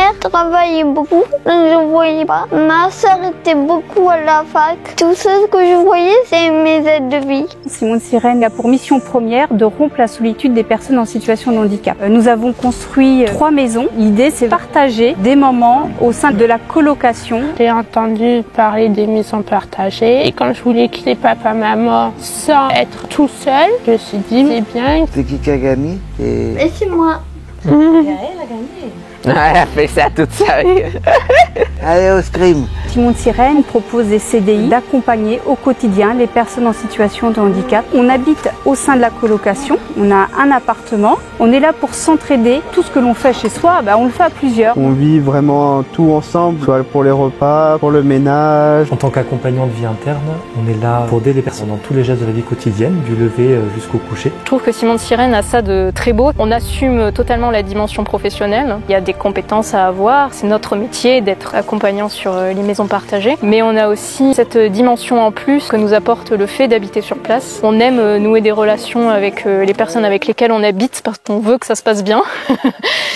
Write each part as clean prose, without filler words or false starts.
père travaillait beaucoup, je ne voyais pas. Ma sœur était beaucoup à la fac. Tout ce que je voyais, c'est mes aides de vie. Simone Sirène a pour mission première de rompre la solitude des personnes en situation de handicap. Nous avons construit 3 maisons. L'idée, c'est partager des moments au sein de la colocation. J'ai entendu parler des maisons partagées et quand je voulais quitter papa-maman sans être tout seul, je me suis dit c'est bien. C'est qui a gagné Et c'est moi. Elle a gagné. Elle a fait ça toute sa vie. Allez au scrim. Simone Sirène propose des CDI d'accompagner au quotidien les personnes en situation de handicap. On habite au sein de la colocation, on a un appartement, on est là pour s'entraider. Tout ce que l'on fait chez soi, on le fait à plusieurs. On vit vraiment tout ensemble, soit pour les repas, pour le ménage. En tant qu'accompagnant de vie interne, on est là pour aider les personnes dans tous les gestes de la vie quotidienne, du lever jusqu'au coucher. Je trouve que Simone Sirène a ça de très beau. On assume totalement la dimension professionnelle. Il y a des compétences à avoir. C'est notre métier d'être accompagnant sur les maisons partagées. Mais on a aussi cette dimension en plus que nous apporte le fait d'habiter sur place. On aime nouer des relations avec les personnes avec lesquelles on habite parce qu'on veut que ça se passe bien.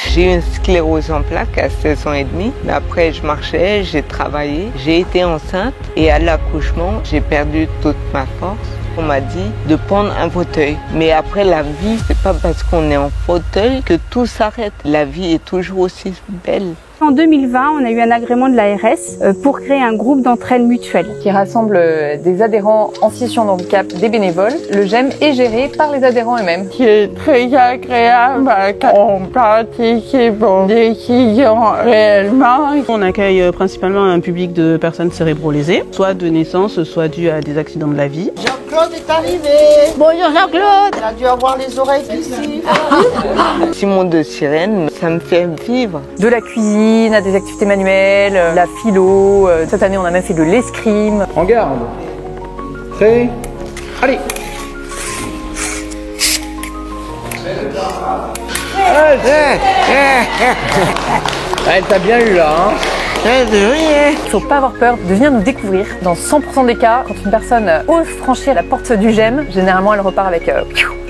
J'ai eu une sclérose en plaques à 16 ans et demi. Mais après, je marchais, j'ai travaillé, j'ai été enceinte et à l'accouchement, j'ai perdu toute ma force. On m'a dit de prendre un fauteuil. Mais après, la vie, c'est pas parce qu'on est en fauteuil que tout s'arrête. La vie est toujours aussi belle. En 2020, on a eu un agrément de l'ARS pour créer un groupe d'entraide mutuelle Qui rassemble des adhérents en situation de handicap, des bénévoles. Le GEM est géré par les adhérents eux-mêmes. Ce qui est très agréable quand on participe aux décisions réellement. On accueille principalement un public de personnes cérébrolésées, soit de naissance, soit dû à des accidents de la vie. Jean-Claude est arrivé. Bonjour Jean-Claude. Il a dû avoir les oreilles ici. Simone de Sirène, ça me fait vivre. De la cuisine à des activités manuelles, la philo. Cette année, on a même fait de l'escrime. En garde. Prêt. Allez. Elle t'a bien eu là, hein. Il ne faut pas avoir peur de venir nous découvrir. Dans 100% des cas, quand une personne ose franchir la porte du GEM, généralement elle repart avec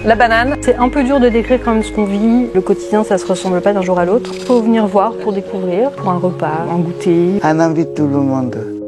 la banane. C'est un peu dur de décrire quand même ce qu'on vit. Le quotidien, ça se ressemble pas d'un jour à l'autre. Faut venir voir pour découvrir, pour un repas, un goûter. On invite tout le monde.